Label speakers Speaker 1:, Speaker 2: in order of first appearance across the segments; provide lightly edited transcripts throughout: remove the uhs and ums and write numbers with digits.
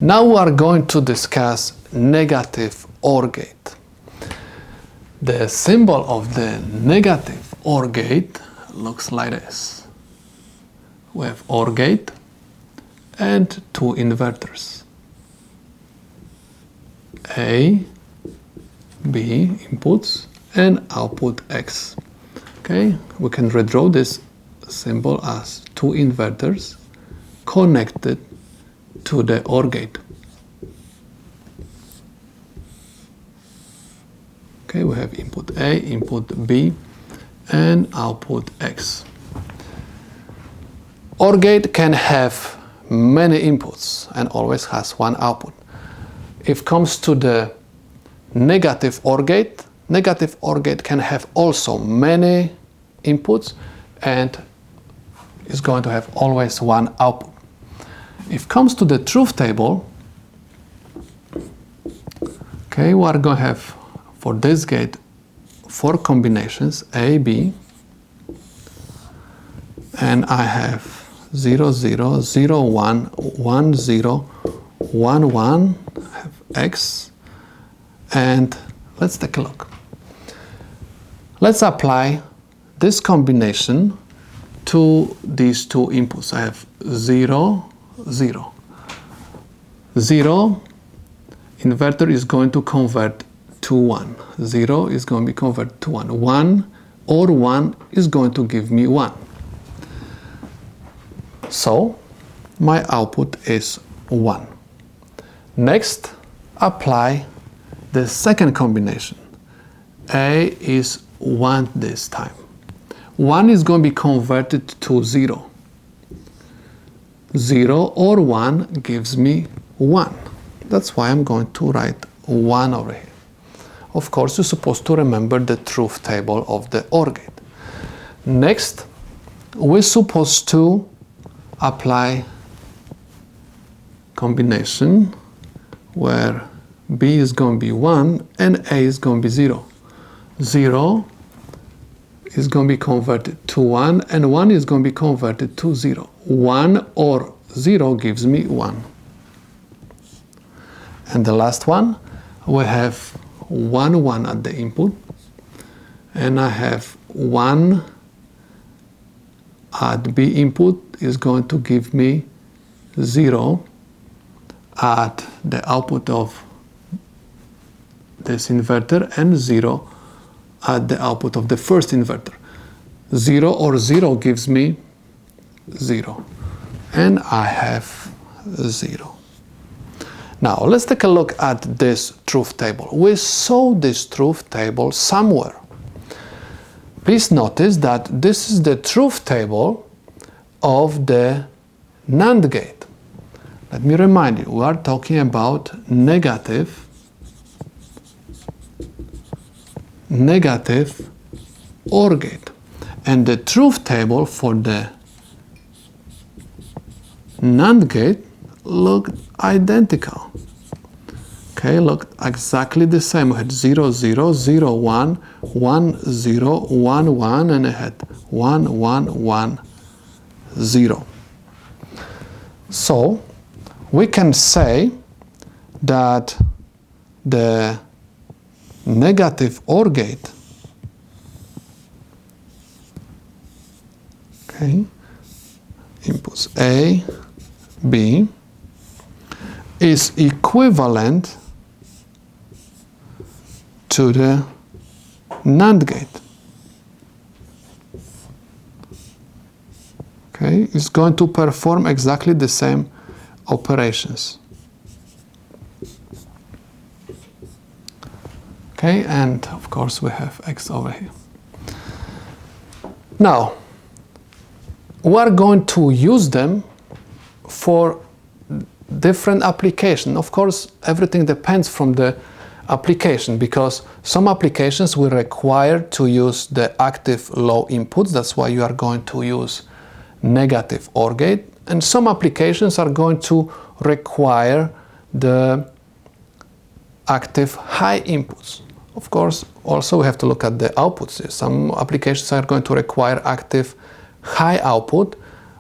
Speaker 1: Now we are going to discuss negative OR gate. The symbol of the negative OR gate looks like this. We have OR gate and two inverters. A, B inputs and output X. Okay, we can redraw this symbol as two inverters connected to the OR gate. Okay, we have input A, input B, and output X. OR gate can have many inputs and always has one output. If it comes to the negative OR gate can have also many inputs and is going to have always one output. If it comes to the truth table, okay, we are going to have for this gate 4 combinations A, B, and I have 0, 0, 0, 1, 1, 0, 1, 1, I have X, and let's take a look. Let's apply this combination to these two inputs. I have 0, 0. 0, inverter is going to convert to 1. 0 is going to be converted to 1. 1 or 1 is going to give me 1. So my output is 1. Next, apply the second combination. A is 1 this time. 1 is going to be converted to 0. 0 or 1 gives me 1. That's why I'm going to write 1 over here. Of course, you're supposed to remember the truth table of the OR gate. Next, we're supposed to apply combination where B is going to be 1 and A is going to be 0. 0 is going to be converted to 1 and 1 is going to be converted to 0. 1 or 0 gives me 1. And the last one, we have 1, 1 at the input, and I have 1 at B input is going to give me 0 at the output of this inverter and 0 at the output of the first inverter. 0 or 0 gives me 0. And I have 0. Now, let's take a look at this truth table. We saw this truth table somewhere. Please notice that this is the truth table of the NAND gate. Let me remind you, we are talking about negative OR gate. And the truth table for the NAND gate looked identical. Okay, looked exactly the same. We had 0, 0, 0, 1, 1, 0, 1, 1, and I had 1, 1, 1, 0. So we can say that the negative OR gate, okay, inputs A, B, is equivalent to the NAND gate. Okay, it's going to perform exactly the same operations. Okay, and of course we have X over here. Now, we are going to use them for different application. Of course, everything depends from the application, because some applications will require to use the active low inputs. That's why you are going to use negative OR gate. And some applications are going to require the active high inputs. Of course, also we have to look at the outputs. Some applications are going to require active high output,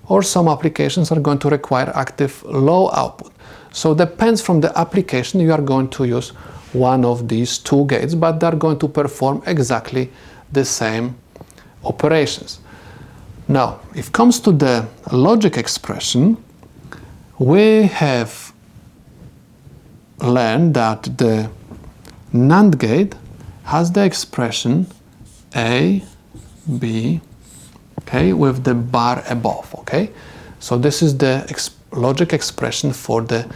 Speaker 1: or some applications are going to require active low output. So depends from the application, you are going to use one of these two gates, but they're going to perform exactly the same operations. Now, if it comes to the logic expression, we have learned that the NAND gate has the expression A, B, okay, with the bar above, okay? So this is the logic expression for the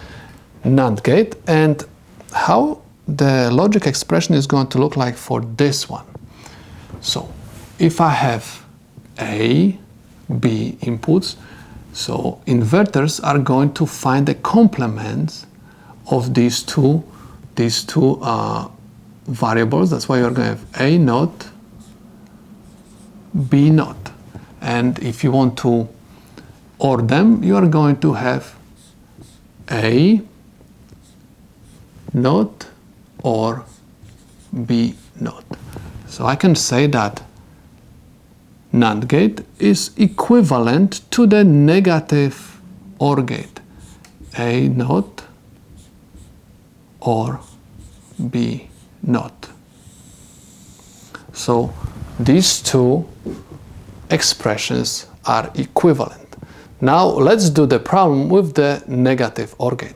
Speaker 1: NAND gate, and how the logic expression is going to look like for this one. So if I have A, B inputs, so inverters are going to find the complements of these two variables. That's why you're going to have A naught, B naught. And if you want to OR them, you are going to have A naught or B naught. So I can say that NAND gate is equivalent to the negative OR gate, A naught or B naught. So these two expressions are equivalent. Now let's do the problem with the negative OR gate.